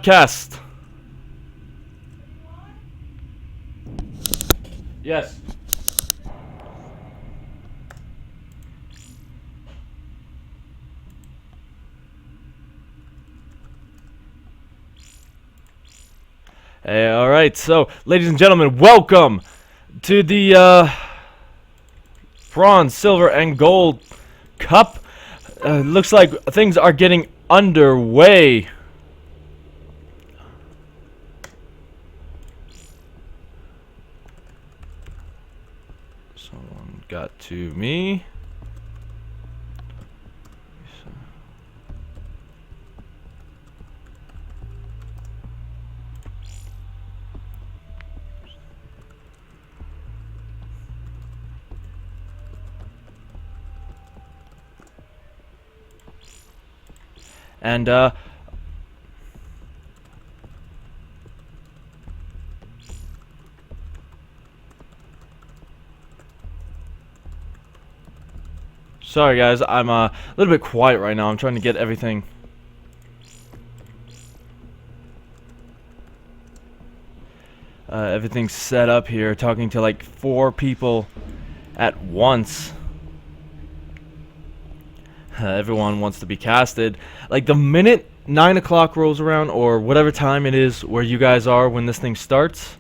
broadcast. Yes. Hey, all right. So, ladies and gentlemen, welcome to the bronze, silver, and gold cup. Looks like things are getting underway. Someone got to me. And sorry guys, I'm a little bit quiet right now. I'm trying to get everything everything's set up here, talking to like 4 people at once. Everyone wants to be casted. Like the minute 9 o'clock rolls around, or whatever time it is where you guys are when this thing starts,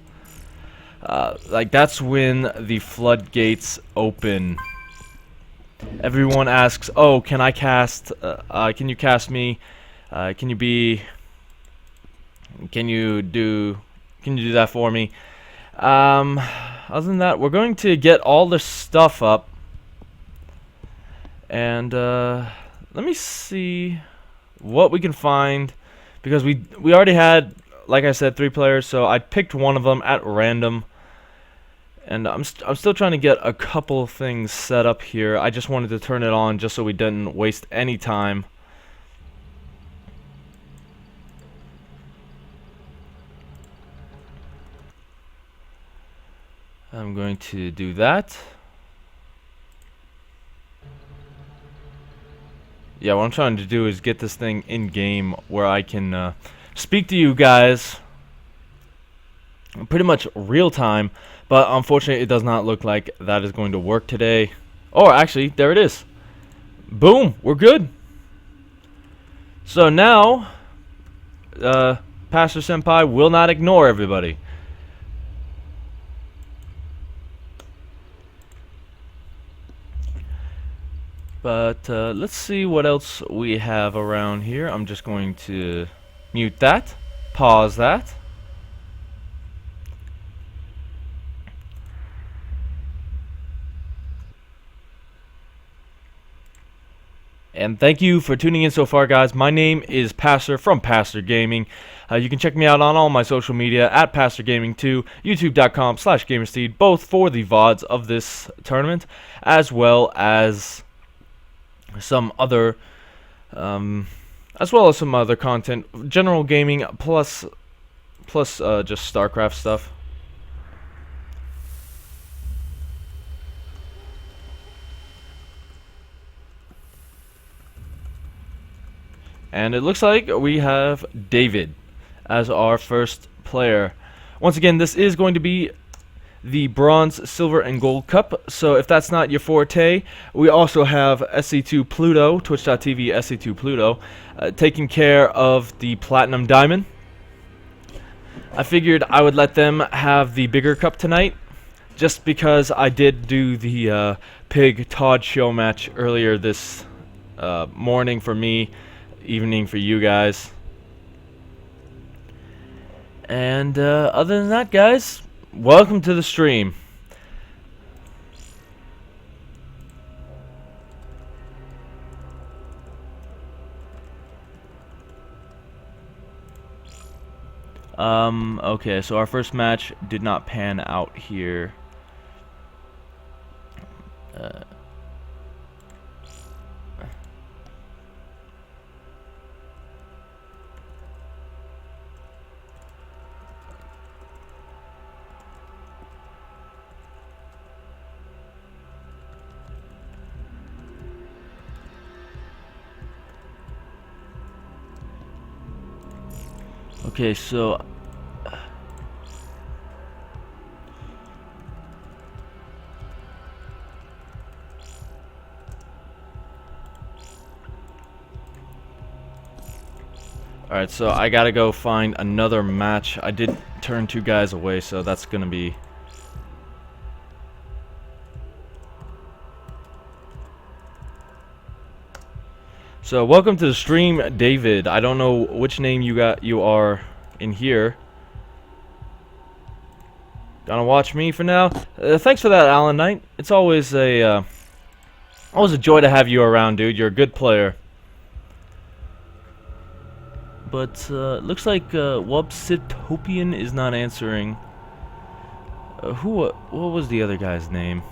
like that's when the floodgates open. Everyone asks, "Oh, can I cast? Can you cast me? Can you be? Can you do that for me?" Other than that, we're going to get all the stuff up, and let me see what we can find, because we already had, like I said, 3 players, so I picked one of them at random. And I'm still trying to get a couple things set up here. I just wanted to turn it on just so we didn't waste any time. I'm going to do that. Yeah, what I'm trying to do is get this thing in game where I can speak to you guys pretty much real time, but unfortunately it does not look like that is going to work today. Oh, actually, there it is. Boom, we're good. So now, Pastor Senpai will not ignore everybody. But let's see what else we have around here. I'm just going to mute that, pause that. And thank you for tuning in so far, guys. My name is Pastor from Pastor Gaming. You can check me out on all my social media at Pastor Gaming 2, youtube.com/gamersteed, both for the VODs of this tournament, as well as some other content, general gaming plus just StarCraft stuff. And it looks like we have David as our first player. Once again, this is going to be the bronze, silver, and gold cup. So if that's not your forte, we also have SC2 Pluto, twitch.tv SC2 Pluto, taking care of the platinum diamond. I figured I would let them have the bigger cup tonight, just because I did do the Pig Todd show match earlier this morning for me, evening for you guys. And other than that, guys, welcome to the stream. Okay, so our first match did not pan out here. Okay, so alright, so I gotta go find another match. I did turn 2 guys away, so that's gonna be... So, welcome to the stream, David. I don't know which name you are in here. Gonna watch me for now. Thanks for that, Alan Knight. It's always a joy to have you around, dude. You're a good player. But looks like Wubsitopian is not answering. What was the other guy's name?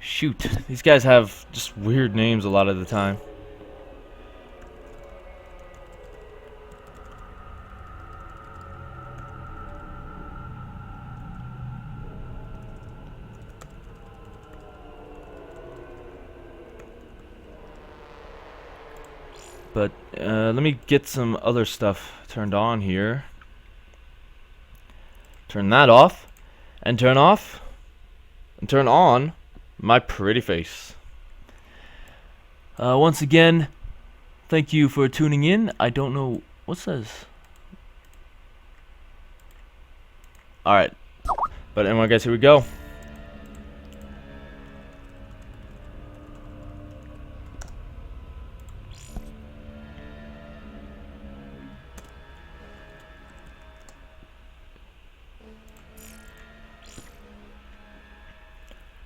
Shoot, these guys have just weird names a lot of the time. But let me get some other stuff turned on here. Turn that off, and turn off, and turn on my pretty face. Once again, thank you for tuning in. I don't know what's this. Alright, but anyway guys, here we go.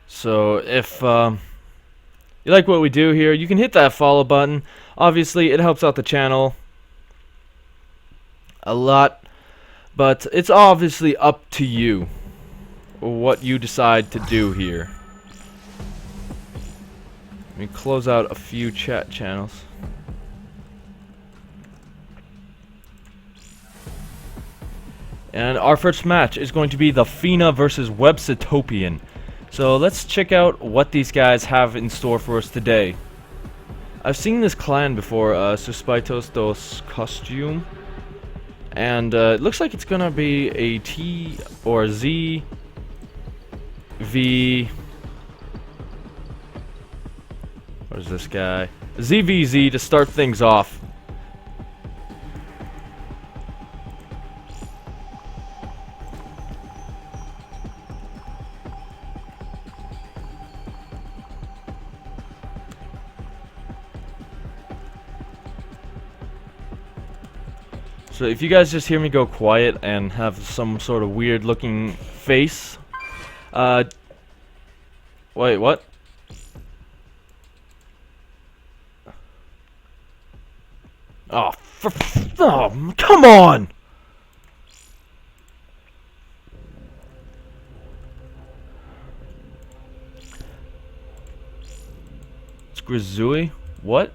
So if you like what we do here, you can hit that follow button. Obviously, it helps out the channel a lot, but it's obviously up to you what you decide to do here. Let me close out a few chat channels. And our first match is going to be the Fina versus Wubsitopian. So let's check out what these guys have in store for us today. I've seen this clan before, Suspeitos dos Costume. And it looks like it's gonna be a T or Z V. Where's this guy? ZVZ to start things off. So if you guys just hear me go quiet and have some sort of weird looking face, wait, what? Oh, oh, come on! It's Grizui? What?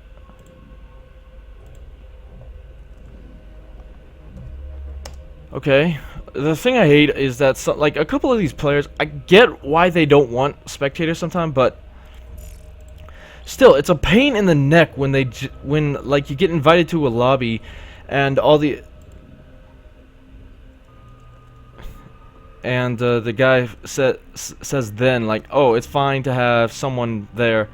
Okay. The thing I hate is that like a couple of these players, I get why they don't want spectators sometimes, but still, it's a pain in the neck when like you get invited to a lobby, and all the the guy says then like, oh, it's fine to have someone there,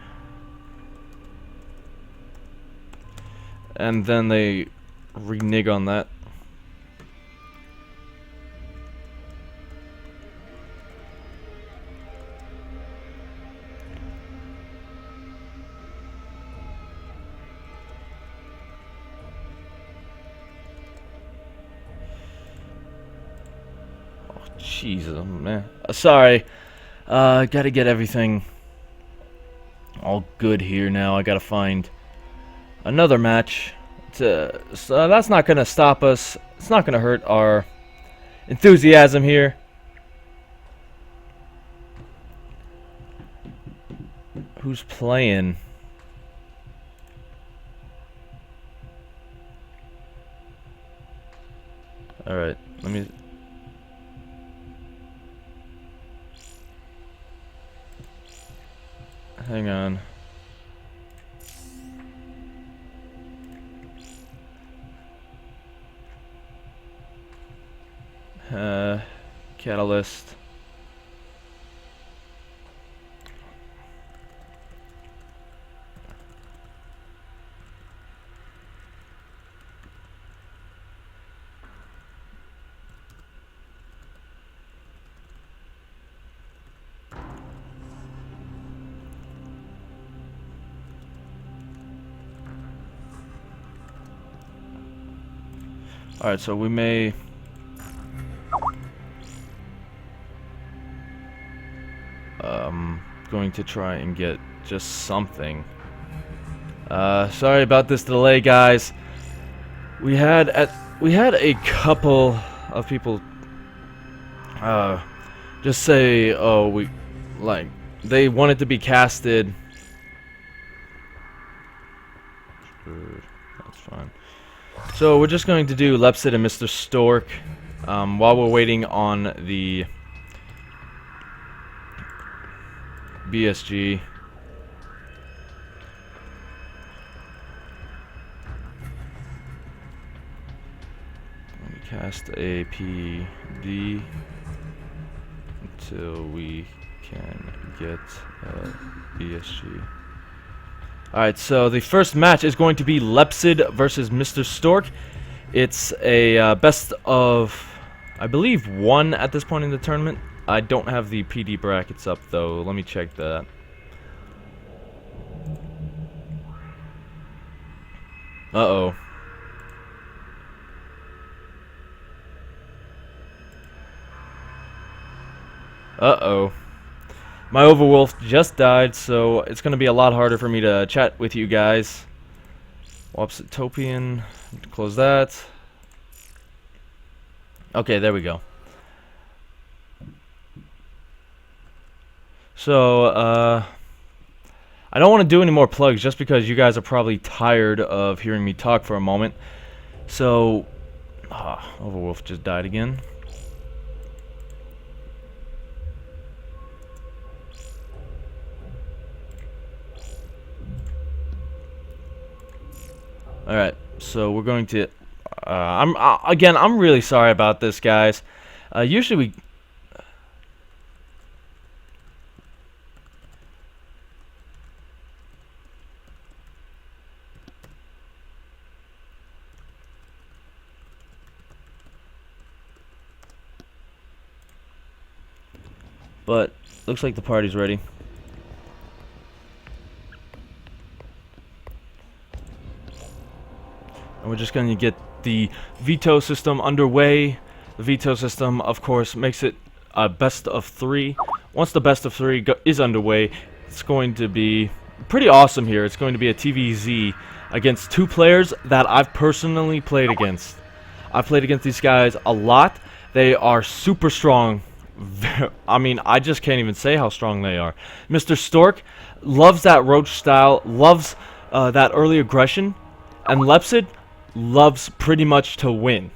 and then they renege on that. Jesus, man. Sorry. Gotta get everything all good here now. I gotta find another match. So that's not gonna stop us. It's not gonna hurt our enthusiasm here. Who's playing? Alright, let me... Hang on. Catalyst. Alright, so we may... going to try and get just something. Sorry about this delay, guys. We had a couple of people just say, oh, they wanted to be casted. Sure, that's fine. So we're just going to do Lepsid and Mr. Stork while we're waiting on the BSG. Let me cast a PD until we can get BSG. Alright, so the first match is going to be Lepsid versus Mr. Stork. It's a best of, I believe, 1 at this point in the tournament. I don't have the PD brackets up, though. Let me check that. Uh-oh. Uh-oh. My Overwolf just died, so it's going to be a lot harder for me to chat with you guys. Wapsitopian. Close that. Okay, there we go. So, I don't want to do any more plugs just because you guys are probably tired of hearing me talk for a moment. So, Overwolf just died again. Alright, so we're going to... I'm really sorry about this, guys. Usually we... But, looks like the party's ready. And we're just going to get the veto system underway. The veto system, of course, makes it a best of 3. Once the best of 3 is underway, it's going to be pretty awesome here. It's going to be a TVZ against 2 players that I've personally played against. I've played against these guys a lot. They are super strong. I mean, I just can't even say how strong they are. Mr. Stork loves that roach style, loves that early aggression, and Lepsid loves pretty much to win.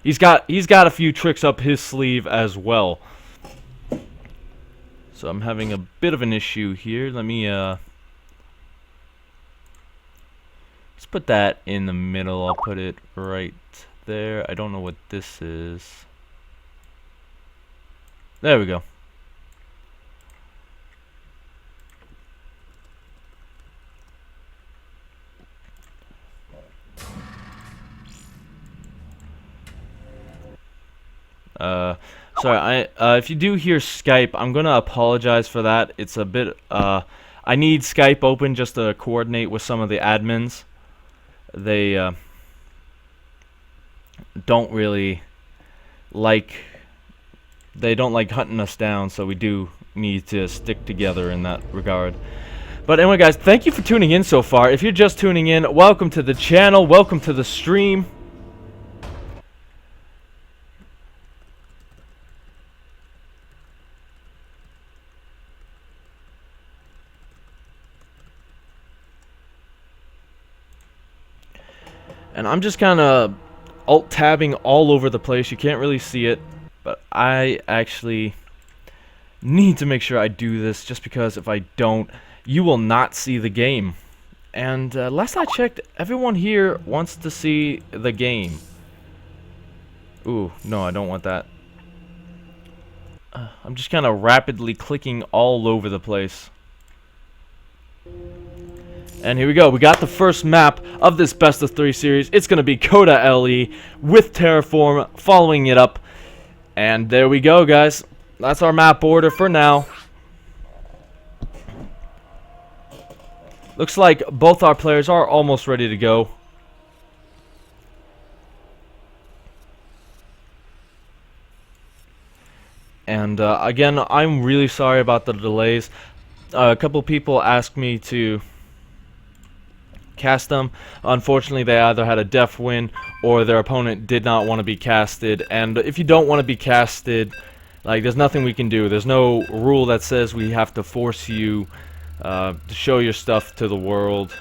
He's got a few tricks up his sleeve as well. So I'm having a bit of an issue here. Let me let's put that in the middle. I'll put it right there. I don't know what this is. There we go. Sorry, if you do hear Skype, I'm gonna apologize for that. It's a bit, I need Skype open just to coordinate with some of the admins. They, don't really like... They don't like hunting us down, so we do need to stick together in that regard. But anyway, guys, thank you for tuning in so far. If you're just tuning in, welcome to the channel, welcome to the stream. And I'm just kind of alt-tabbing all over the place. You can't really see it. But I actually need to make sure I do this, just because if I don't, you will not see the game. And last I checked, everyone here wants to see the game. Ooh, no, I don't want that. I'm just kind of rapidly clicking all over the place. And here we go. We got the first map of this best of 3 series. It's going to be Coda LE with Terraform following it up. And there we go, guys. That's our map order for now. Looks like both our players are almost ready to go. And again, I'm really sorry about the delays. A couple people asked me to cast them. Unfortunately, they either had a def win or their opponent did not want to be casted. And if you don't want to be casted, like, there's nothing we can do. There's no rule that says we have to force you to show your stuff to the world.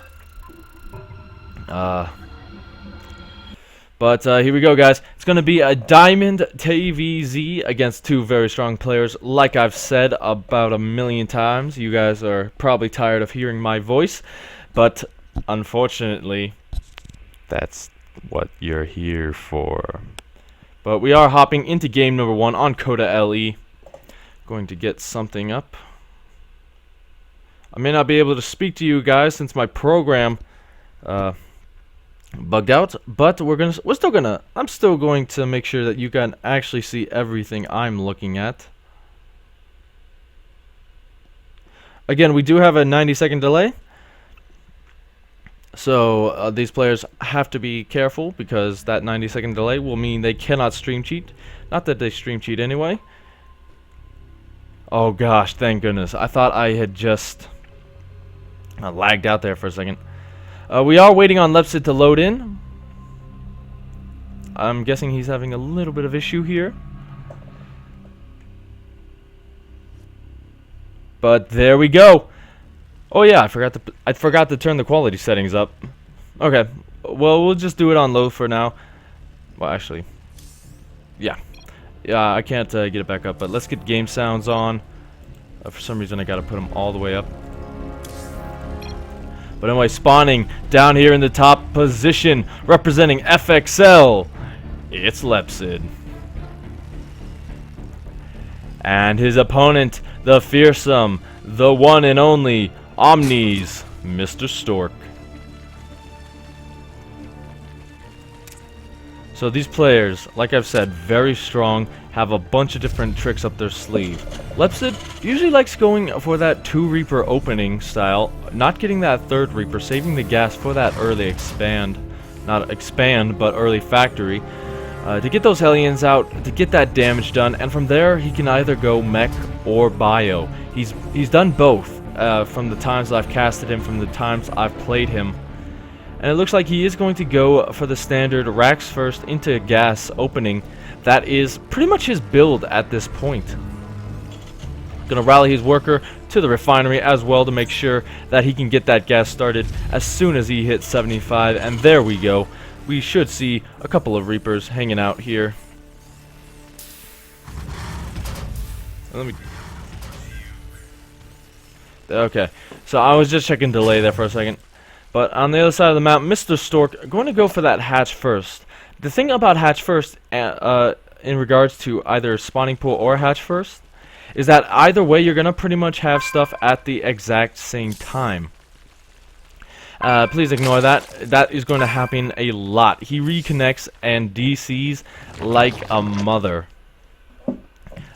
But here we go, guys. It's going to be a Diamond TVZ against 2 very strong players. Like I've said about a million times, you guys are probably tired of hearing my voice. But unfortunately, that's what you're here for. But we are hopping into game number 1 on Coda LE. Going to get something up. I may not be able to speak to you guys since my program bugged out, but I'm still going to make sure that you can actually see everything I'm looking at. Again, we do have a 90-second delay, so these players have to be careful because that 90-second delay will mean they cannot stream cheat. Not that they stream cheat anyway. Oh gosh, thank goodness. I thought I had just lagged out there for a second. We are waiting on Lepsid to load in. I'm guessing he's having a little bit of issue here. But there we go. Oh yeah, I forgot to turn the quality settings up. Okay, well, we'll just do it on low for now. Well, actually, yeah, I can't get it back up. But let's get game sounds on. For some reason, I gotta put them all the way up. But anyway, spawning down here in the top position, representing FXL, it's Lepsid. And his opponent, the fearsome, the one and only Omni's Mr. Stork. So these players, like I've said, very strong, have a bunch of different tricks up their sleeve. Lepsid usually likes going for that 2 Reaper opening style, not getting that 3rd Reaper, saving the gas for that early expand, not expand, but early factory, to get those Hellions out, to get that damage done, and from there he can either go mech or bio. He's done both from the times I've casted him, from the times I've played him. And it looks like he is going to go for the standard racks first into gas opening. That is pretty much his build at this point. Gonna rally his worker to the refinery as well to make sure that he can get that gas started as soon as he hits 75. And there we go. We should see a couple of Reapers hanging out here. Okay, so I was just checking delay there for a second. But on the other side of the map, Mr. Stork going to go for that hatch first. The thing about hatch first, in regards to either spawning pool or hatch first, is that either way you're going to pretty much have stuff at the exact same time. Please ignore that. That is going to happen a lot. He reconnects and DCs like a mother.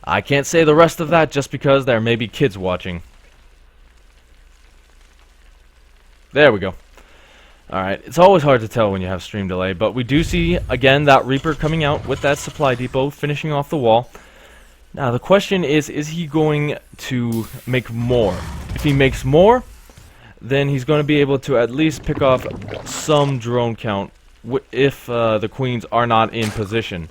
I can't say the rest of that just because there may be kids watching. There we go. Alright, it's always hard to tell when you have stream delay, but we do see, again, that Reaper coming out with that supply depot, finishing off the wall. Now, the question is he going to make more? If he makes more, then he's going to be able to at least pick off some drone count if the queens are not in position.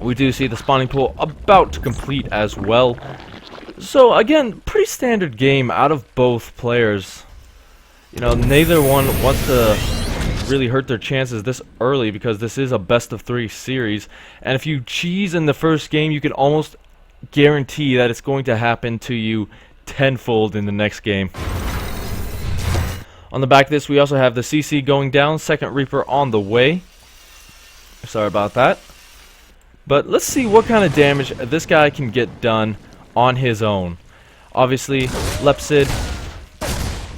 We do see the spawning pool about to complete as well. So, again, pretty standard game out of both players. You know, neither one wants to really hurt their chances this early because this is a best-of-3 series. And if you cheese in the first game, you can almost guarantee that it's going to happen to you tenfold in the next game. On the back of this, we also have the CC going down. Second Reaper on the way. Sorry about that. But let's see what kind of damage this guy can get done on his own. Obviously, Lepsid,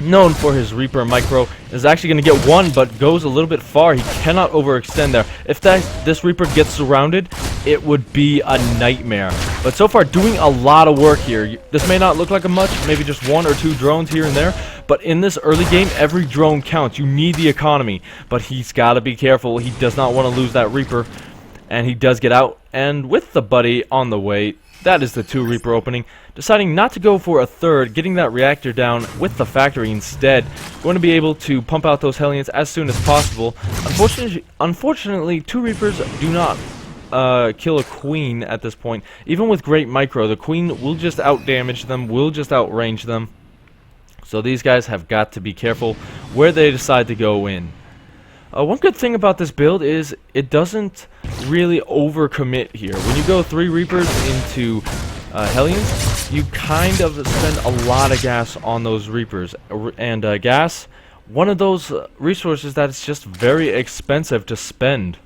known for his Reaper Micro, is actually going to get one, but goes a little bit far. He cannot overextend there. If this Reaper gets surrounded, it would be a nightmare. But so far, doing a lot of work here. This may not look like a much, maybe just 1 or 2 drones here and there, but in this early game, every drone counts. You need the economy, but he's got to be careful. He does not want to lose that Reaper, and he does get out. And with the buddy on the way, that is the 2 Reaper opening. Deciding not to go for a third, getting that reactor down with the factory instead. Going to be able to pump out those Hellions as soon as possible. Unfortunately, 2 Reapers do not kill a Queen at this point. Even with great Micro, the Queen will just out-damage them, will just outrange them. So these guys have got to be careful where they decide to go in. One good thing about this build is it doesn't really overcommit here. When you go 3 Reapers into Hellions, you kind of spend a lot of gas on those Reapers. And gas, one of those resources that is just very expensive to spend.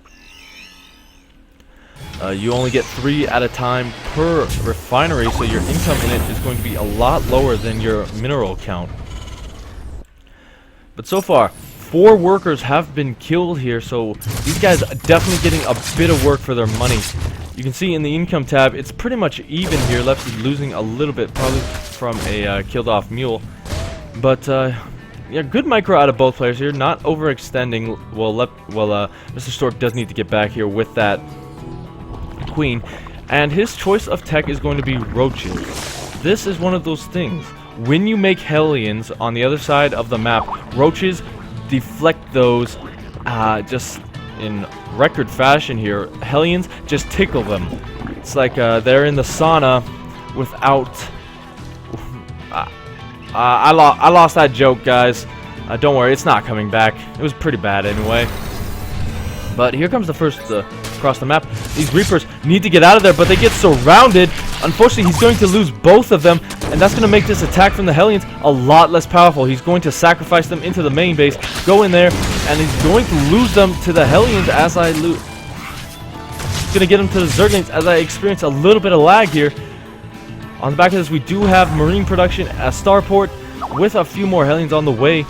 You only get 3 at a time per refinery, so your income in it is going to be a lot lower than your mineral count. But so far, 4 workers have been killed here, so these guys are definitely getting a bit of work for their money. You can see in the income tab, it's pretty much even here. Leps is losing a little bit, probably from a killed off mule. But yeah, good Micro out of both players here, not overextending. Well, Mr. Stork does need to get back here with that Queen, and his choice of tech is going to be roaches. This is one of those things. When you make Hellions on the other side of the map, roaches deflect those just in record fashion here. Hellions just tickle them. It's like they're in the sauna without... I lost that joke, guys. Don't worry, it's not coming back. It was pretty bad anyway. But here comes the first across the map. These Reapers need to get out of there, but they get surrounded. Unfortunately, he's going to lose both of them, and that's going to make this attack from the Hellions a lot less powerful. He's going to sacrifice them into the main base, go in there, and he's going to lose them to the Hellions as I lose. He's going to get them to the Zerglings as I experience a little bit of lag here. On the back of this, we do have Marine production at Starport with a few more Hellions on the way.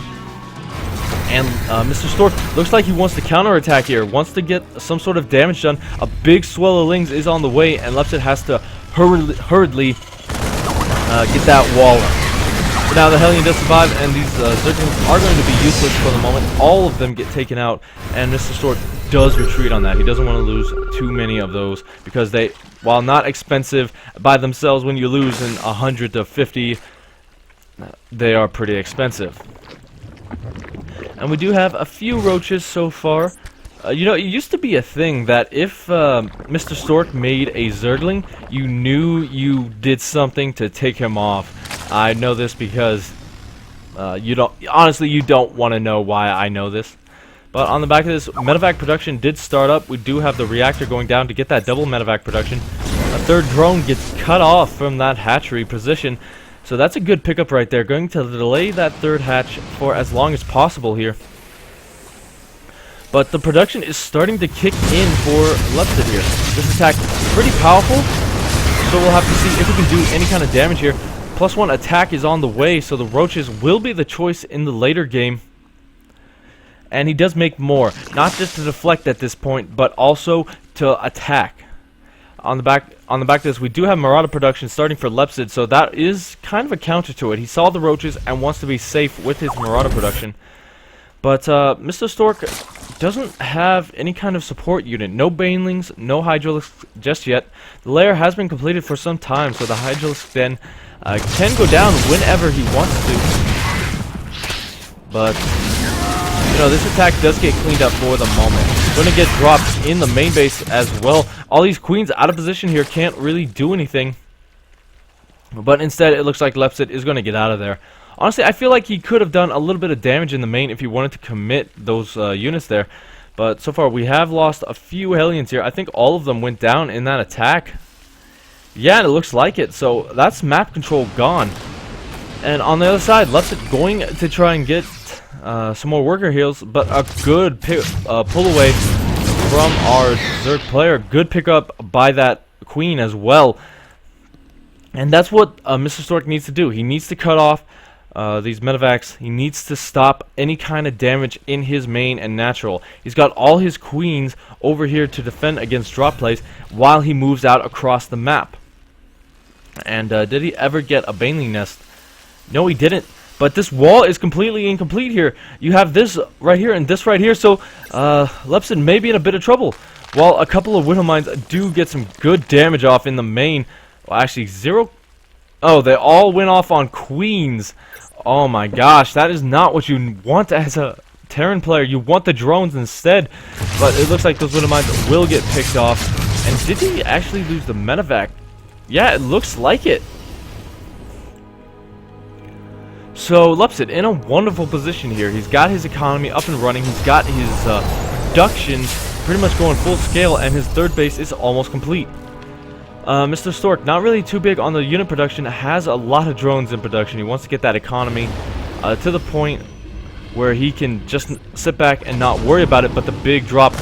And Mr. Stork looks like he wants to counterattack here, wants to get some sort of damage done. A big swell of Lings is on the way, and Lepsid has to hurriedly get that wall up. But now the Hellion does survive, and these Zerglings are going to be useless for the moment. All of them get taken out, and Mr. Stork does retreat on that. He doesn't want to lose too many of those, because they, while not expensive by themselves, when you lose in 100 to 50, they are pretty expensive. And we do have a few roaches so far. You know, it used to be a thing that if Mr. Stork made a Zergling, you knew you did something to take him off. I know this because you don't want to know why I know this. But on the back of this, medevac production did start up. We do have the reactor going down to get that double medevac production. A third drone gets cut off from that hatchery position. So that's a good pickup right there. Going to delay that third hatch for as long as possible here. But the production is starting to kick in for Lepsid here. This attack is pretty powerful, so we'll have to see if we can do any kind of damage here. +1 attack is on the way, so the roaches will be the choice in the later game. And he does make more, not just to deflect at this point, but also to attack. On the back of this, we do have Marauder production starting for Lepsid, so that is kind of a counter to it. He saw the roaches and wants to be safe with his Marauder production. But Mr. Stork doesn't have any kind of support unit. No Banelings, no Hydralisks just yet. The lair has been completed for some time, so the Hydralisk then can go down whenever he wants to. But, you know, this attack does get cleaned up for the moment. Going to get dropped in the main base as well. All these queens out of position here can't really do anything. But instead, it looks like Lepsid is going to get out of there. Honestly, I feel like he could have done a little bit of damage in the main if he wanted to commit those units there. But so far, we have lost a few Hellions here. I think all of them went down in that attack. Yeah, and it looks like it. So that's map control gone. And on the other side, Lepsid going to try and get some more worker heals, but a good pull away from our Zerg player. Good pickup by that Queen as well. And that's what Mr. Stork needs to do. He needs to cut off these medevacs. He needs to stop any kind of damage in his main and natural. He's got all his Queens over here to defend against drop plays while he moves out across the map. And did he ever get a Baneling Nest? No, he didn't. But this wall is completely incomplete here. You have this right here and this right here, so Lepsid may be in a bit of trouble. While a couple of Widow Mines do get some good damage off in the main. Well, actually, 0... Oh, they all went off on Queens. Oh my gosh, that is not what you want as a Terran player. You want the drones instead. But it looks like those Widow Mines will get picked off. And did he actually lose the medevac? Yeah, it looks like it. So Lepsid in a wonderful position here. He's got his economy up and running. He's got his production pretty much going full scale, and his third base is almost complete. Mr. Stork, not really too big on the unit production, has a lot of drones in production. He wants to get that economy to the point where he can just sit back and not worry about it, but the big drop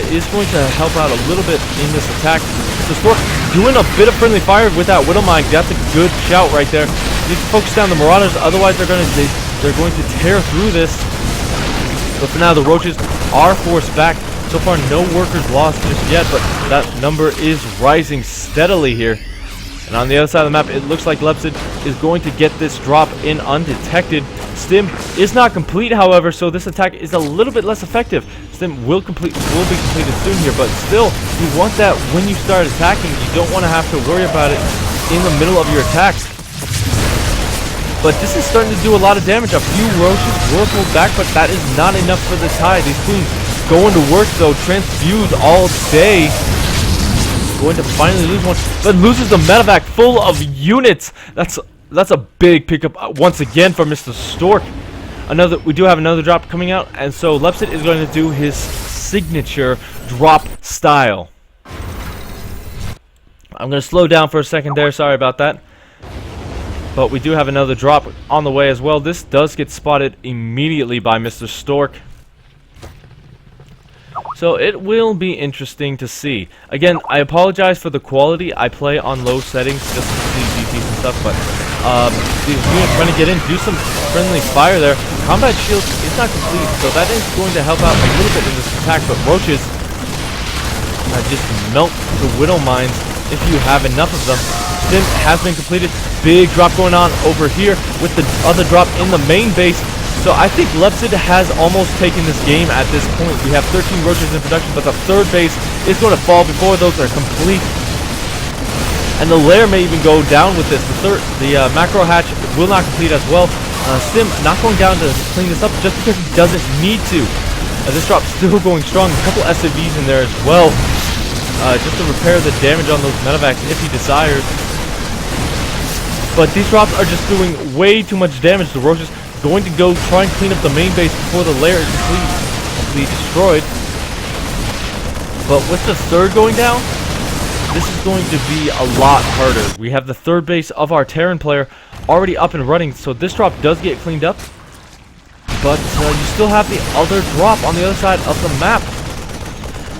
is going to help out a little bit in this attack. Mr. Stork doing a bit of friendly fire with that Widow Mine. That's a good shout right there. Need to focus down the Marauders, otherwise they're going to tear through this. But for now, the Roaches are forced back. So far, no workers lost just yet, but that number is rising steadily here. And on the other side of the map, it looks like Lepsid is going to get this drop in undetected. Stim is not complete, however, so this attack is a little bit less effective. Stim will be completed soon here, but still, you want that when you start attacking. You don't want to have to worry about it in the middle of your attacks. But this is starting to do a lot of damage. A few Roaches were pulled back, but that is not enough for the tie. These Queens going to work, though. Transfuse all day. Going to finally lose one, but loses the medevac full of units. That's a big pickup once again for Mr. Stork. We do have another drop coming out, and so Lepsid is going to do his signature drop style. I'm going to slow down for a second there. Sorry about that. But we do have another drop on the way as well. This does get spotted immediately by Mr. Stork. So it will be interesting to see. Again, I apologize for the quality. I play on low settings just to see DPs and stuff, but these units trying to get in, do some friendly fire there. Combat shield is not complete, so that is going to help out a little bit in this attack, but Roaches just melt the Widow Mines if you have enough of them. Stim has been completed. Big drop going on over here with the other drop in the main base. So I think Lepsid has almost taken this game at this point. We have 13 Roaches in production, but the third base is going to fall before those are complete. And the lair may even go down with this. The macro hatch will not complete as well. Stim not going down to clean this up just because he doesn't need to. This drop's still going strong. A couple SCVs in there as well. Just to repair the damage on those medevacs if he desires. But these drops are just doing way too much damage. The Roaches going to go try and clean up the main base before the lair is completely destroyed. But with the third going down, this is going to be a lot harder. We have the third base of our Terran player already up and running, so this drop does get cleaned up. But you still have the other drop on the other side of the map.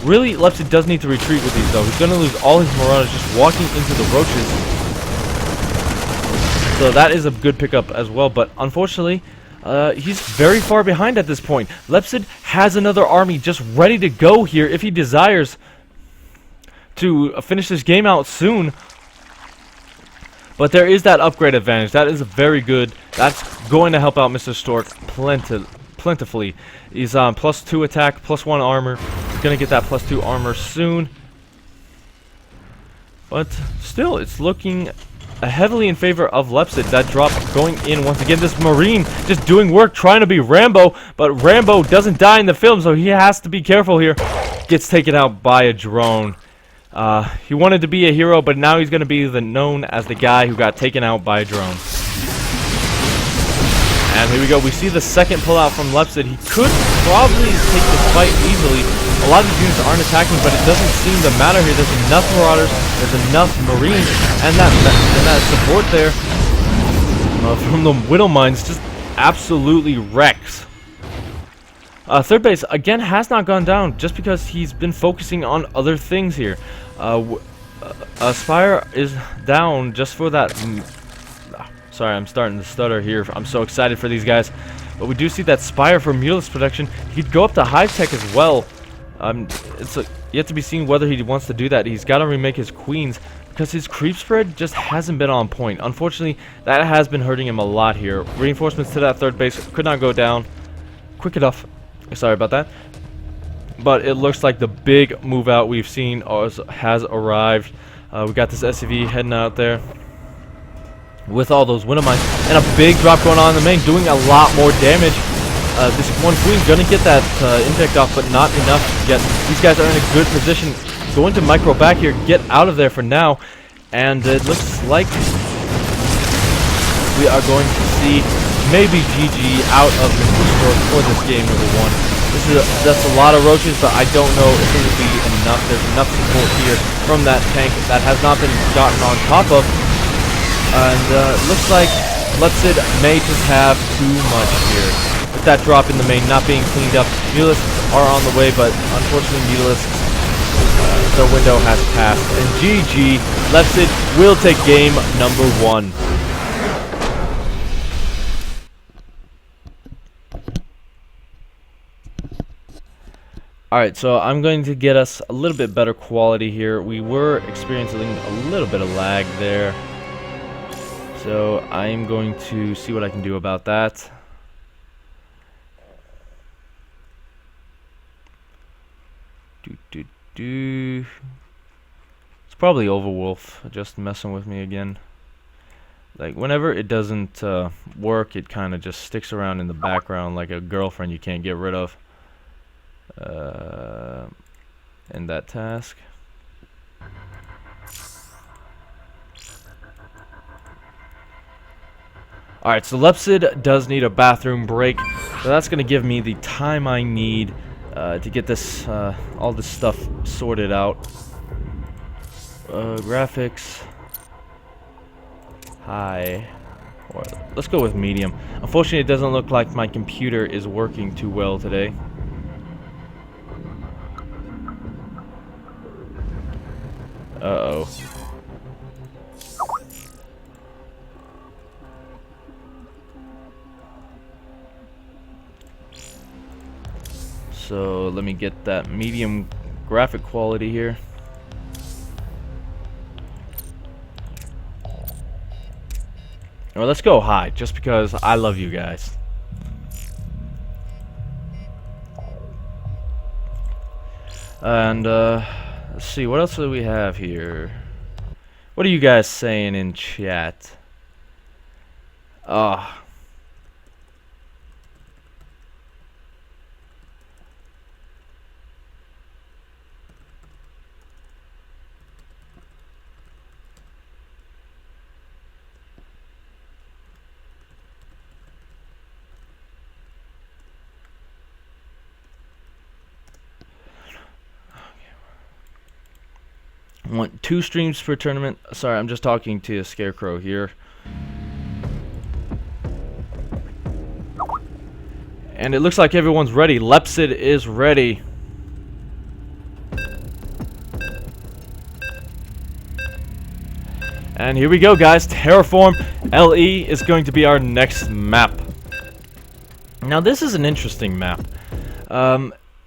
Really, Lepsid does need to retreat with these, though. He's going to lose all his Marauders just walking into the Roaches. So that is a good pickup as well, but unfortunately, he's very far behind at this point. Lepsid has another army just ready to go here if he desires to finish this game out soon. But there is that upgrade advantage. That is very good. That's going to help out Mr. Stork plentifully. He's on +2 attack, +1 armor. He's going to get that +2 armor soon. But still, it's looking heavily in favor of Lepsid. That drop going in once again. This Marine just doing work, trying to be Rambo, but Rambo doesn't die in the film, so he has to be careful here. Gets taken out by a drone. He wanted to be a hero, but now he's going to be known as the guy who got taken out by a drone. And here we go. We see the second pullout from Lepsid. He could probably take this fight easily. A lot of these units aren't attacking, but it doesn't seem to matter here. There's enough Marauders, there's enough Marines, and that support there from the Widow Mines just absolutely wrecks Third base, again, has not gone down just because he's been focusing on other things here. Spire is down just for that. Sorry, I'm starting to stutter here. I'm so excited for these guys. But we do see that Spire for Mulus protection. He'd go up to high tech as well. It's yet to be seen whether he wants to do that. He's got to remake his queens because his creep spread just hasn't been on point. Unfortunately, that has been hurting him a lot here. Reinforcements to that third base could not go down quick enough. Sorry about that. But it looks like the big move out we've seen has arrived. We got this SCV heading out there with all those window mines and a big drop going on in the main, doing a lot more damage. This one queen's gonna get that inject off, but not enough yet. These guys are in a good position. Going to micro back here, get out of there for now, and it looks like we are going to see maybe GG out of Mr. Stork for this game #1. That's a lot of roaches, but I don't know if it will be enough. There's enough support here from that tank that has not been gotten on top of. And looks like Lepsid may just have too much here. With that drop in the main not being cleaned up, Mulists are on the way, but unfortunately Mulists, the window has passed. And GG, Lepsid will take game #1. Alright, so I'm going to get us a little bit better quality here. We were experiencing a little bit of lag there. So I'm going to see what I can do about that. It's probably Overwolf just messing with me again. Like, whenever it doesn't work, it kind of just sticks around in the background like a girlfriend you can't get rid of. In that task. Alright, so Lepsid does need a bathroom break, so that's going to give me the time I need to get this, all this stuff sorted out. Graphics. High. Or let's go with medium. Unfortunately, it doesn't look like my computer is working too well today. Uh-oh. So let me get that medium graphic quality here. Or let's go high, just because I love you guys. And let's see, what else do we have here? What are you guys saying in chat? I want 2 streams per tournament. Sorry, I'm just talking to a Scarecrow here. And it looks like everyone's ready. Lepsid is ready. And here we go, guys. Terraform LE is going to be our next map. Now, this is an interesting map.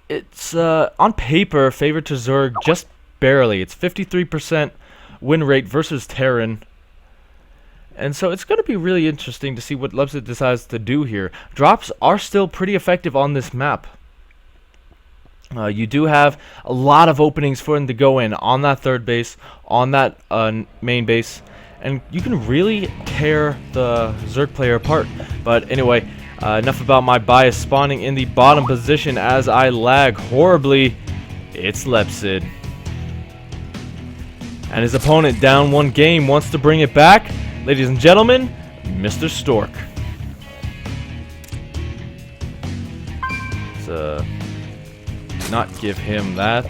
It's on paper favored to Zerg just barely. It's 53% win rate versus Terran. And so it's going to be really interesting to see what Lepsid decides to do here. Drops are still pretty effective on this map. You do have a lot of openings for him to go in on that third base, on that main base, and you can really tear the Zerg player apart. But anyway, enough about my bias. Spawning in the bottom position as I lag horribly, it's Lepsid. And his opponent, down 1 game, wants to bring it back. Ladies and gentlemen, Mr. Stork. Let's not give him that.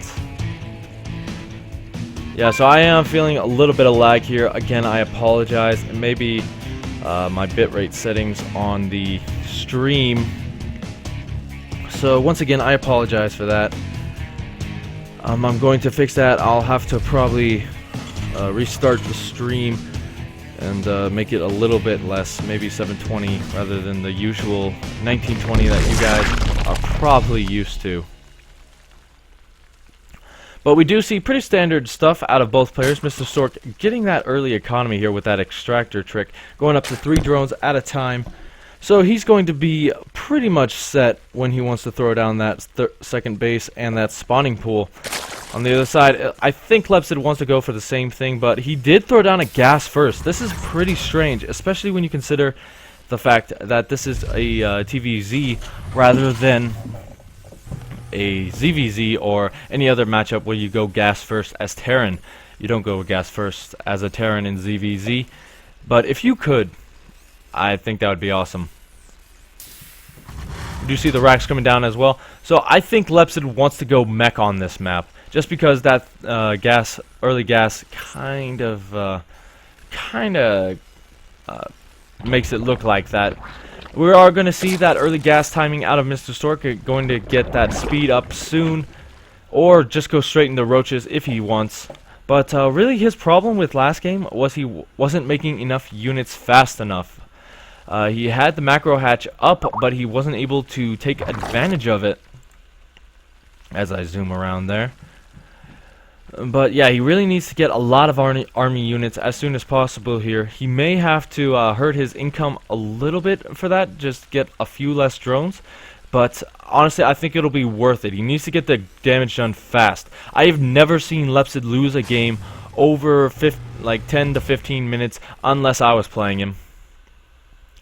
Yeah, so I am feeling a little bit of lag here. Again, I apologize. And maybe my bitrate settings on the stream So once again, I apologize for that. I'm going to fix that. I'll have to probably restart the stream and make it a little bit less, maybe 720 rather than the usual 1920 that you guys are probably used to. But we do see pretty standard stuff out of both players. Mr. Stork getting that early economy here with that extractor trick, going up to 3 drones at a time. So he's going to be pretty much set when he wants to throw down that second base and that spawning pool. On the other side, I think Lepsid wants to go for the same thing, but he did throw down a gas first. This is pretty strange, especially when you consider the fact that this is a TVZ rather than a ZVZ or any other matchup where you go gas first as Terran. You don't go gas first as a Terran in ZVZ, but if you could, I think that would be awesome. You do see the racks coming down as well, so I think Lepsid wants to go mech on this map, just because that early gas kind of makes it look like that. We are going to see that early gas timing out of Mr. Stork, going to get that speed up soon, or just go straight into roaches if he wants. But really his problem with last game was he wasn't making enough units fast enough. He had the macro hatch up, but he wasn't able to take advantage of it. As I zoom around there. But yeah, he really needs to get a lot of army units as soon as possible here. He may have to hurt his income a little bit for that, just get a few less drones. But honestly, I think it'll be worth it. He needs to get the damage done fast. I have never seen Lepsid lose a game over 10 to 15 minutes unless I was playing him.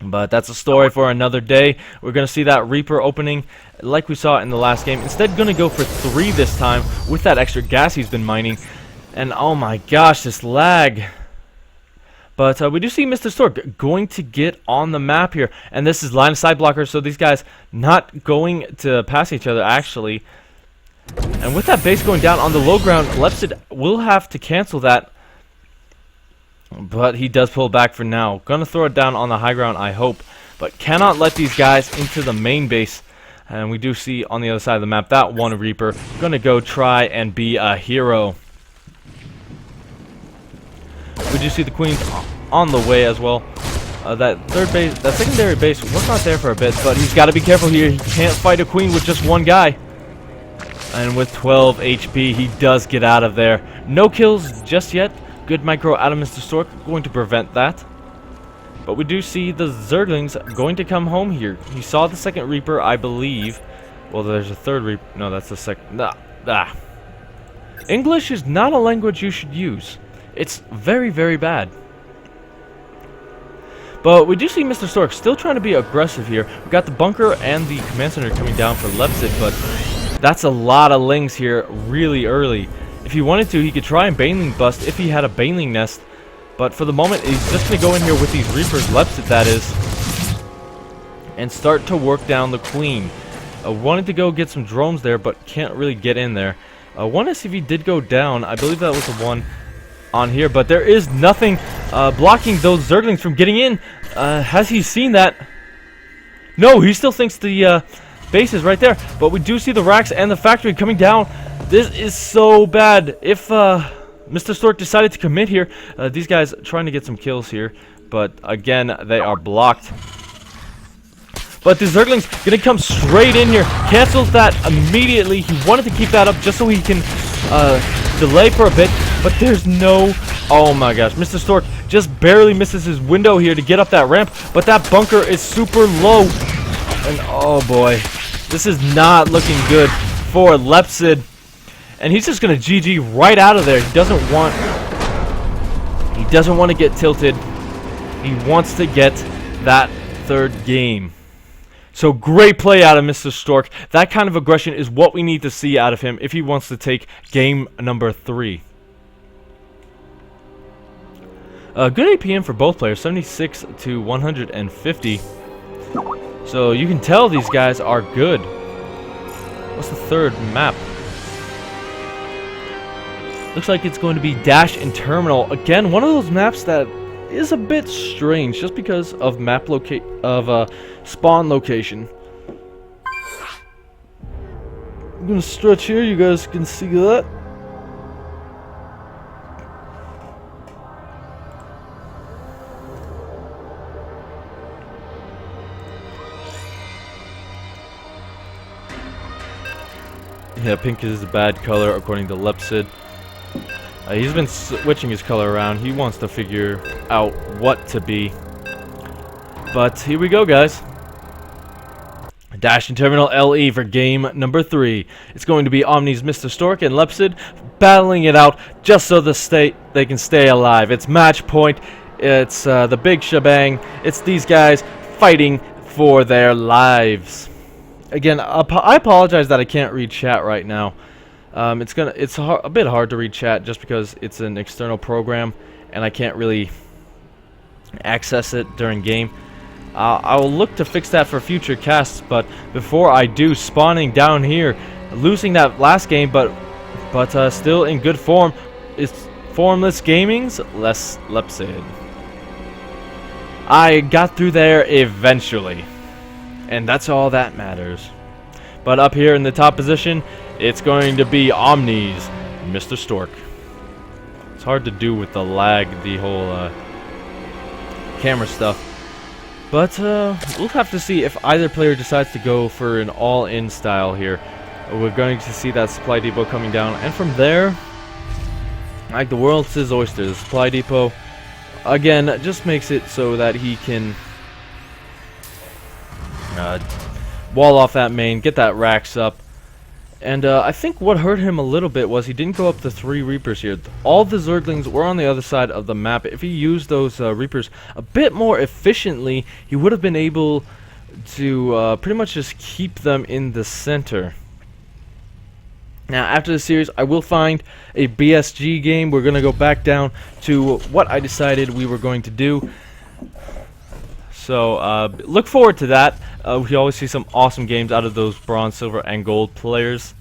But that's a story for another day. We're going to see that Reaper opening like we saw in the last game. Instead, going to go for 3 this time with that extra gas he's been mining. And oh my gosh, this lag. But we do see Mr. Stork going to get on the map here. And this is line of sight blocker, so these guys not going to pass each other actually. And with that base going down on the low ground, Lepsid will have to cancel that. But he does pull back for now. Gonna throw it down on the high ground, I hope. But cannot let these guys into the main base. And we do see on the other side of the map that one Reaper gonna go try and be a hero. We do see the Queens on the way as well. That secondary base was not there for a bit, but he's got to be careful here. He can't fight a Queen with just one guy. And with 12 HP, he does get out of there. No kills just yet. Good micro out of Mr. Stork, going to prevent that. But we do see the Zerglings going to come home here. He saw the second Reaper, I believe. Well, there's a third Reaper. No, that's the second. English is not a language you should use. It's very, very bad. But we do see Mr. Stork still trying to be aggressive here. We got the bunker and the command center coming down for Lepsid, but that's a lot of lings here really early. If he wanted to, he could try and Baneling bust if he had a Baneling nest. But for the moment, he's just going to go in here with these Reapers, Lepsid that is, and start to work down the Queen. Wanted to go get some drones there, but can't really get in there. One SCV did go down. I believe that was the one on here, but there is nothing blocking those Zerglings from getting in. Has he seen that? No, he still thinks the base is right there. But we do see the racks and the factory coming down. This is so bad. If Mr. Stork decided to commit here, these guys trying to get some kills here, but again, they are blocked. But the Zergling's gonna come straight in here, cancels that immediately. He wanted to keep that up just so he can delay for a bit, but there's no... Oh my gosh, Mr. Stork just barely misses his window here to get up that ramp, but that bunker is super low. And oh boy, this is not looking good for Lepsid. And he's just gonna GG right out of there. He doesn't want to get tilted. He wants to get that third game. So great play out of Mr. Stork. That kind of aggression is what we need to see out of him if he wants to take game number 3. Good APM for both players, 76 to 150. So you can tell these guys are good. What's the third map? Looks like it's going to be Dash and Terminal. Again, one of those maps that is a bit strange just because of spawn location. I'm gonna stretch here, you guys can see that. Yeah, pink is a bad color according to Lepsid. He's been switching his color around. He wants to figure out what to be. But here we go, guys. Dash in Terminal LE for game number 3. It's going to be Omni's Mr. Stork and Lepsid battling it out just so they can stay alive. It's match point. It's the big shebang. It's these guys fighting for their lives. Again, I apologize that I can't read chat right now. It's a bit hard to read chat just because it's an external program and I can't really access it during game. I will look to fix that for future casts, but before I do, spawning down here, losing that last game, but still in good form, it's Formless Gaming's Lepsid. I got through there eventually, and that's all that matters. But up here in the top position, it's going to be Omni's Mr. Stork. It's hard to do with the lag, the whole camera stuff. But we'll have to see if either player decides to go for an all-in style here. We're going to see that supply depot coming down, and from there, like the world's his oyster. The supply depot, again, just makes it so that he can wall off that main, get that racks up. And I think what hurt him a little bit was he didn't go up the 3 Reapers here. All the Zerglings were on the other side of the map. If he used those Reapers a bit more efficiently, he would have been able to pretty much just keep them in the center. Now, after the series, I will find a BSG game. We're going to go back down to what I decided we were going to do. So, look forward to that. We always see some awesome games out of those bronze, silver, and gold players.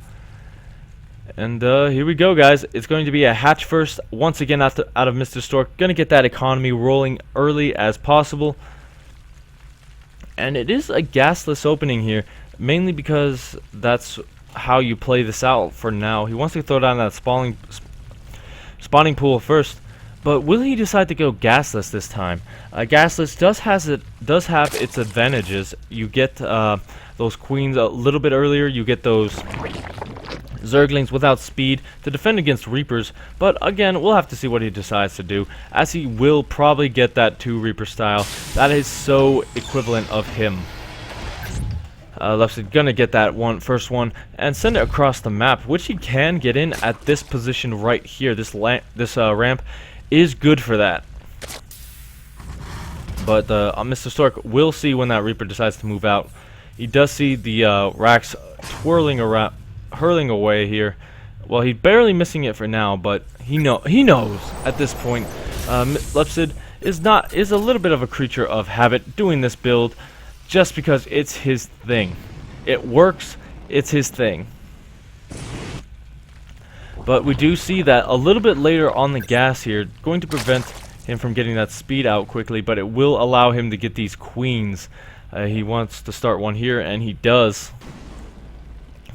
And here we go, guys. It's going to be a hatch first, once again out of Mr. Stork. Going to get that economy rolling early as possible. And it is a gasless opening here, mainly because that's how you play this out for now. He wants to throw down that spawning pool first. But will he decide to go gasless this time? Gasless does have its advantages. You get those queens a little bit earlier. You get those Zerglings without speed to defend against Reapers. But again, we'll have to see what he decides to do, as he will probably get that 2 Reaper style. That is so equivalent of him. Lepsid gonna get that first one and send it across the map, which he can get in at this position right here. This ramp is good for that. But Mr. Stork will see when that Reaper decides to move out. He does see the racks twirling around, hurling away here. Well, he's barely missing it for now, but he knows at this point. Lepsid is a little bit of a creature of habit doing this build just because it's his thing. It works, it's his thing. But we do see that a little bit later on the gas here, going to prevent him from getting that speed out quickly, but it will allow him to get these queens. He wants to start one here, and he does.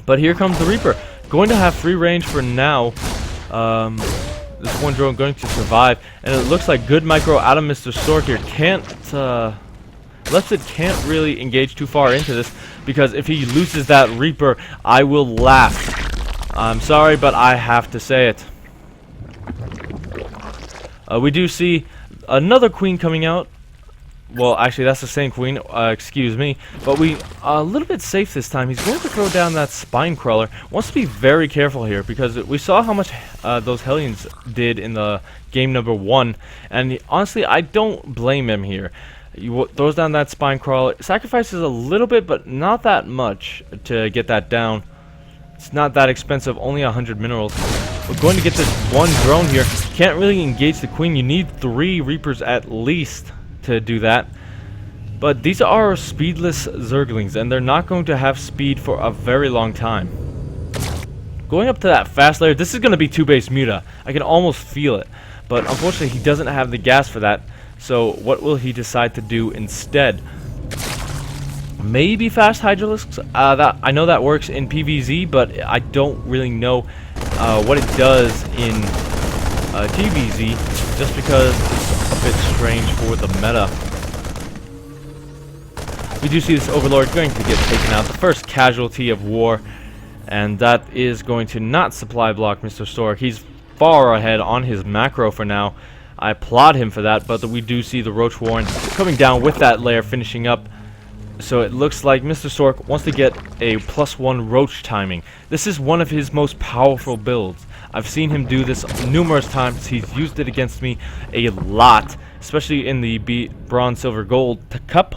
But here comes the Reaper. Going to have free range for now. This one drone going to survive, and it looks like good micro out of Mr. Stork here. Lepsid can't really engage too far into this, because if he loses that Reaper, I will laugh. I'm sorry, but I have to say it. We do see another queen coming out. Well, actually, that's the same queen. Excuse me. But we a little bit safe this time. He's going to throw down that spine crawler. Wants to be very careful here, because we saw how much those Hellions did in the game number 1. And honestly, I don't blame him here. He throws down that spine crawler. Sacrifices a little bit, but not that much to get that down. It's not that expensive, only 100 minerals. We're going to get this one drone here. Can't really engage the queen. You need 3 Reapers at least to do that. But these are speedless Zerglings, and they're not going to have speed for a very long time. Going up to that fast layer, this is going to be 2-base Muta. I can almost feel it. But unfortunately, he doesn't have the gas for that. So what will he decide to do instead? Maybe fast hydralisks. That I know that works in PvZ, but I don't really know what it does in TvZ, just because it's a bit strange for the meta. We do see this Overlord going to get taken out, the first casualty of war, and that is going to not supply block Mr. Stork. He's far ahead on his macro for now. I applaud him for that, but we do see the Roach Warren coming down with that lair, finishing up. So it looks like Mr. Stork wants to get a +1 Roach timing. This is one of his most powerful builds. I've seen him do this numerous times. He's used it against me a lot, especially in the Bronze, Silver, Gold Cup.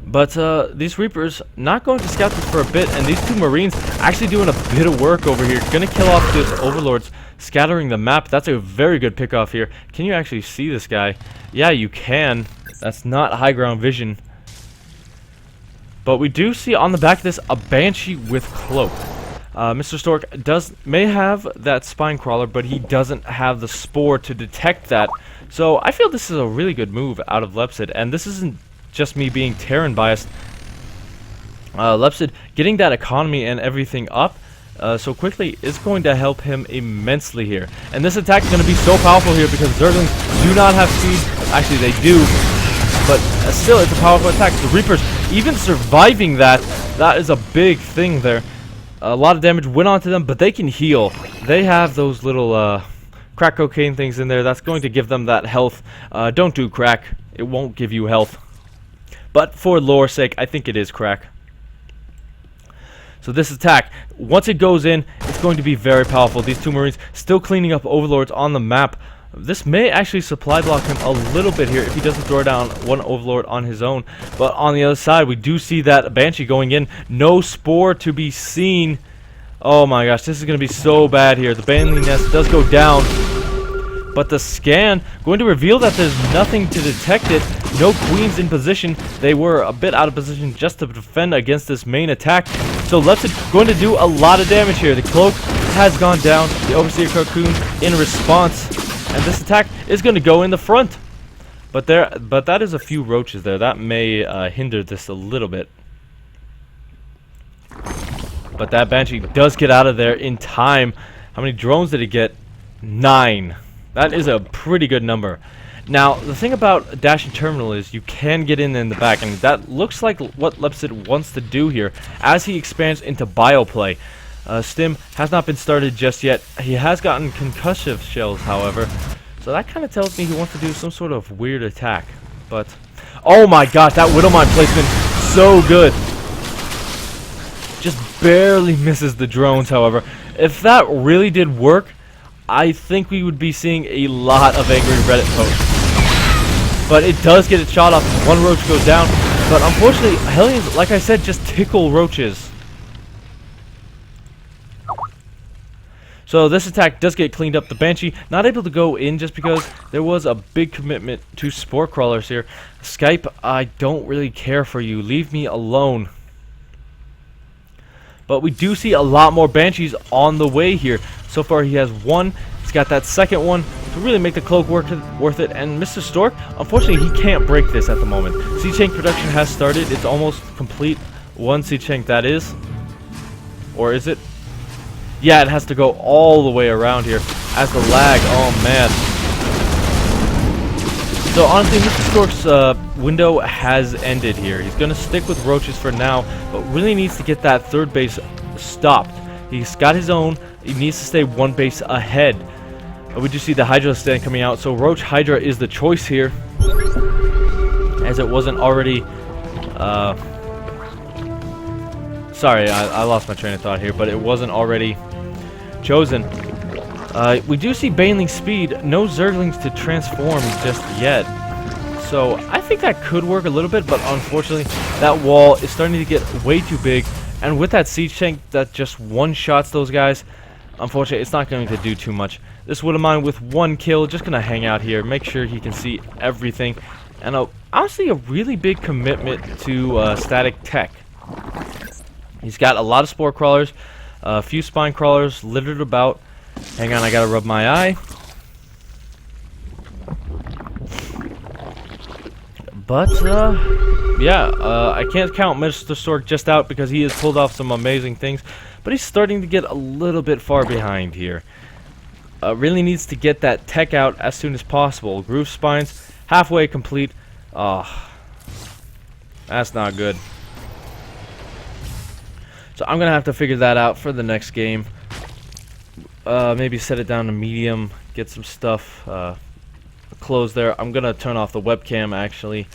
But these Reapers not going to scout this for a bit, and these two Marines actually doing a bit of work over here. Gonna kill off this Overlords, scattering the map. That's a very good pick off here. Can you actually see this guy? Yeah, you can. That's not high ground vision. But we do see on the back of this a Banshee with Cloak. Mr. Stork may have that Spine Crawler, but he doesn't have the Spore to detect that. So I feel this is a really good move out of Lepsid, and this isn't just me being Terran biased. Lepsid getting that economy and everything up so quickly is going to help him immensely here. And this attack is going to be so powerful here because Zerglings do not have speed. Actually, they do, but still, it's a powerful attack. The Reapers even surviving that is a big thing there. A lot of damage went onto them, but they can heal. They have those little crack cocaine things in there. That's going to give them that health. Don't do crack. It won't give you health. But for lore's sake, I think it is crack. So this attack, once it goes in, it's going to be very powerful. These two Marines still cleaning up Overlords on the map. This may actually supply block him a little bit here if he doesn't throw down one Overlord on his own. But on the other side, we do see that Banshee going in. No Spore to be seen. Oh my gosh, this is going to be so bad here. The Baneling Nest does go down, but the scan going to reveal that there's nothing to detect it. No Queens in position. They were a bit out of position just to defend against this main attack. So Lepsid going to do a lot of damage here. The Cloak has gone down. The Overseer Cocoon in response. And this attack is going to go in the front. But that is a few roaches there. That may hinder this a little bit. But that Banshee does get out of there in time. How many drones did it get? 9. That is a pretty good number. Now, the thing about Dashing Terminal is you can get in the back, and that looks like what Lepsid wants to do here as he expands into Bioplay. Stim has not been started just yet. He has gotten concussive shells, however, so that kind of tells me he wants to do some sort of weird attack. But, oh my gosh, that Widowmine placement, so good. Just barely misses the drones, however. If that really did work, I think we would be seeing a lot of angry Reddit posts. But it does get it shot off. One roach goes down. But unfortunately, Hellions, like I said, just tickle roaches. So this attack does get cleaned up. The Banshee not able to go in just because there was a big commitment to Spore Crawlers here. Skype, I don't really care for you. Leave me alone. But we do see a lot more Banshees on the way here. So far he has one. He's got that second one to really make the Cloak worth it. And Mr. Stork, unfortunately, he can't break this at the moment. Siege Tank production has started. It's almost complete. One Siege Tank, that is. Or is it? Yeah, it has to go all the way around here. As the lag, oh man. So honestly, Mr. Stork's window has ended here. He's going to stick with roaches for now, but really needs to get that third base stopped. He's got his own. He needs to stay one base ahead. We do see the Hydra stand coming out, so Roach Hydra is the choice here, as it wasn't already... sorry, I lost my train of thought here, but it wasn't already chosen. We do see Baneling speed, no Zerglings to transform just yet. So I think that could work a little bit, but unfortunately that wall is starting to get way too big. And with that Siege Tank that just one-shots those guys, unfortunately it's not going to do too much. This Widowmine with one kill, just going to hang out here, make sure he can see everything. And honestly a really big commitment to static tech. He's got a lot of Spore Crawlers, a few Spine Crawlers littered about. Hang on, I gotta rub my eye. But, yeah, I can't count Mr. Stork just out because he has pulled off some amazing things. But he's starting to get a little bit far behind here. Really needs to get that tech out as soon as possible. Groove spines, halfway complete. That's not good. So I'm going to have to figure that out for the next game. Maybe set it down to medium, get some stuff closed there. I'm going to turn off the webcam, actually.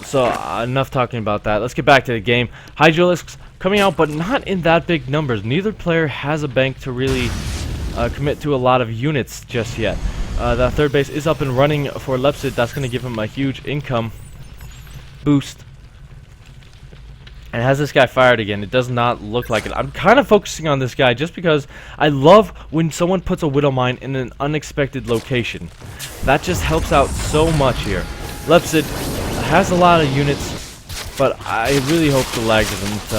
So enough talking about that. Let's get back to the game. Hydralisks coming out, but not in that big numbers. Neither player has a bank to really commit to a lot of units just yet. That third base is up and running for Lepsid. That's going to give him a huge income boost. And has this guy fired again? It does not look like it. I'm kind of focusing on this guy just because I love when someone puts a Widow Mine in an unexpected location. That just helps out so much here. Lepsid has a lot of units, but I really hope the lag doesn't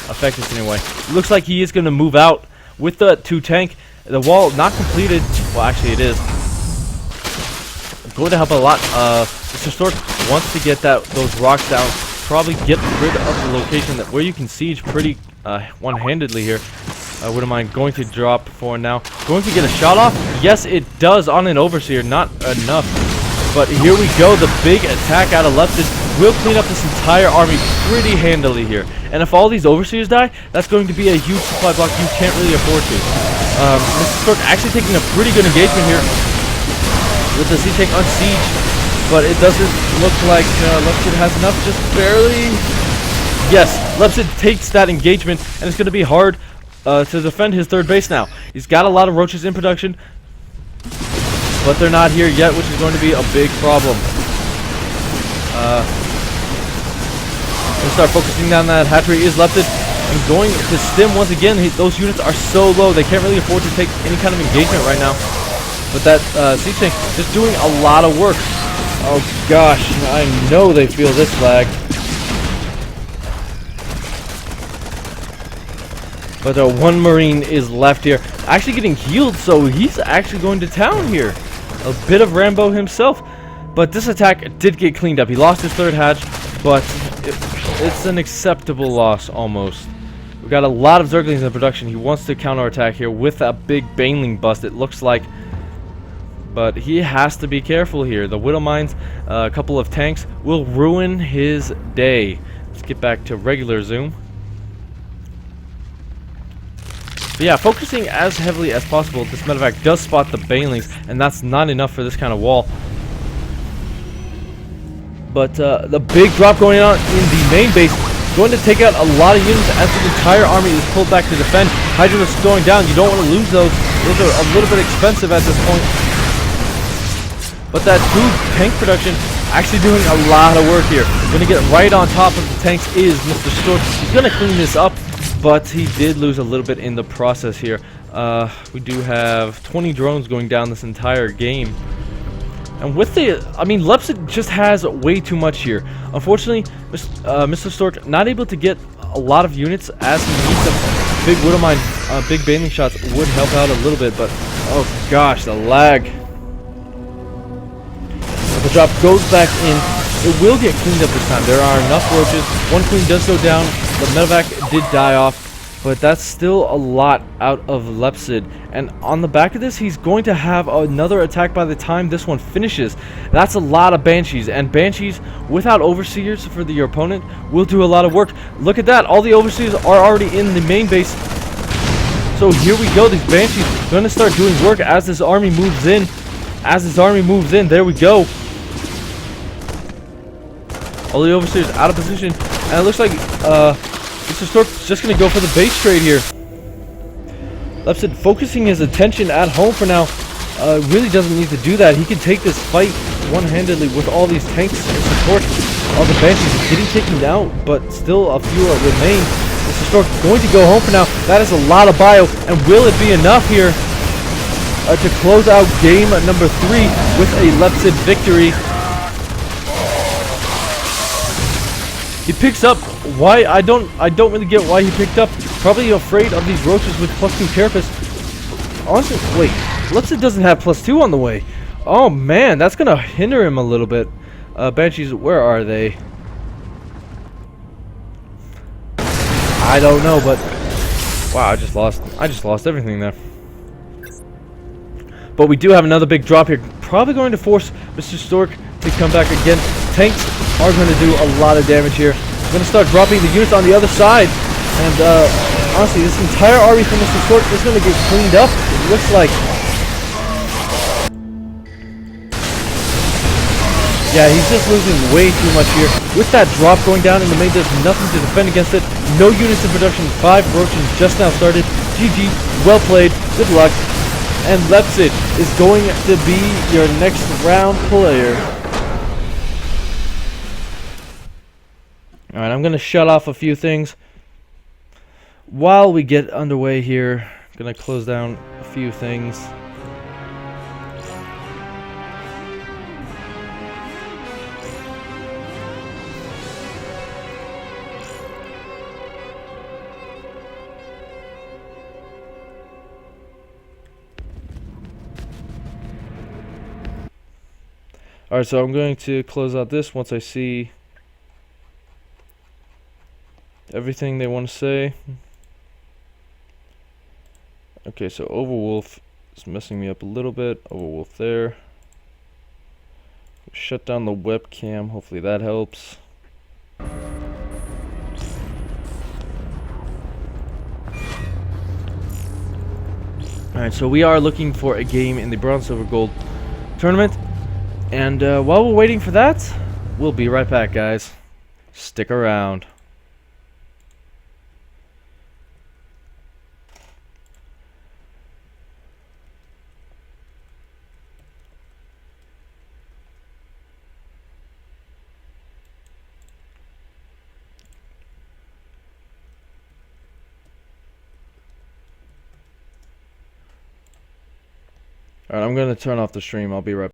affect us anyway. Looks like he is going to move out with the 2 tank. The wall not completed. Well, actually it is. Going to help a lot. Mr. Stork wants to get those rocks down. Probably get rid of the location where you can siege pretty one-handedly here. Wouldn't mind going to drop for now. Going to get a shot off. Yes, it does on an Overseer. Not enough. But here we go. The big attack out of Lepsid will clean up this entire army pretty handily here. And if all these Overseers die, that's going to be a huge supply block you can't really afford to. Mr. Stork actually taking a pretty good engagement here with the Sea Tank on siege. But it doesn't look like Lepsid has enough, just barely. Yes, Lepsid takes that engagement, and it's going to be hard to defend his third base now. He's got a lot of roaches in production, but they're not here yet, which is going to be a big problem. We'll start focusing down that hatchery is Lepsid, and going to stim once again. Those units are so low, they can't really afford to take any kind of engagement right now. But that Sea Tank just doing a lot of work. Oh gosh, I know they feel this lag. But one Marine is left here. Actually getting healed, so he's actually going to town here. A bit of Rambo himself. But this attack did get cleaned up. He lost his third hatch, but it's an acceptable loss almost. We've got a lot of Zerglings in production. He wants to counterattack here with that big Baneling bust, it looks like. But he has to be careful here. The Widow Mines, a couple of tanks, will ruin his day. Let's get back to regular zoom. But yeah, focusing as heavily as possible. This medevac does spot the Banelings, and that's not enough for this kind of wall. But the big drop going on in the main base, going to take out a lot of units as the entire army is pulled back to defend. Hydralisks going down. You don't want to lose those. Those are a little bit expensive at this point. But that 2 tank production actually doing a lot of work here. Going to get right on top of the tanks is Mr. Stork. He's going to clean this up, but he did lose a little bit in the process here. We do have 20 drones going down this entire game. And with the, Lepsid just has way too much here. Unfortunately, Mr. Stork not able to get a lot of units as he needs them. Big Widow Mine, big Baneling shots would help out a little bit, but oh gosh, the lag. The drop goes back in. It will get cleaned up this time. There are enough roaches. One queen does go down. The medevac did die off, but that's still a lot out of Lepsid. And on the back of this, he's going to have another attack by the time this one finishes. That's a lot of Banshees, and Banshees without Overseers for your opponent will do a lot of work. Look at that. All the Overseers are already in the main base. So here we go. These Banshees are going to start doing work as this army moves in. There we go. All the Overseers out of position, and it looks like Mr. Stork's just going to go for the base trade here. Lepsid focusing his attention at home for now. Really doesn't need to do that. He can take this fight one-handedly with all these tanks and support. All the Banshees getting taken out, but still a few remain. Mr. Stork going to go home for now. That is a lot of bio, and will it be enough here to close out game number 3 with a Lepsid victory? He picks up. Why? I don't really get why he picked up. Probably afraid of these roaches with +2 carapace. Honestly, wait. Lepsid doesn't have +2 on the way. Oh man, that's gonna hinder him a little bit. Banshees, where are they? I don't know, but wow, I just lost everything there. But we do have another big drop here. Probably going to force Mr. Stork to come back again. Tanks are going to do a lot of damage here. I'm going to start dropping the units on the other side. And honestly, this entire army from Mr. Stork is going to get cleaned up, it looks like. Yeah, he's just losing way too much here. With that drop going down in the main, there's nothing to defend against it. No units in production. 5 roaches just now started. GG. Well played. Good luck. And Lepsid is going to be your next round player. Alright, I'm going to shut off a few things. While we get underway here, I'm going to close down a few things. Alright, so I'm going to close out this once I see everything they want to say. Okay, so Overwolf is messing me up a little bit. Overwolf there. Shut down the webcam. Hopefully that helps. Alright, so we are looking for a game in the Bronze, Silver, Gold tournament. And while we're waiting for that, we'll be right back, guys. Stick around. Alright, I'm going to turn off the stream. I'll be right back.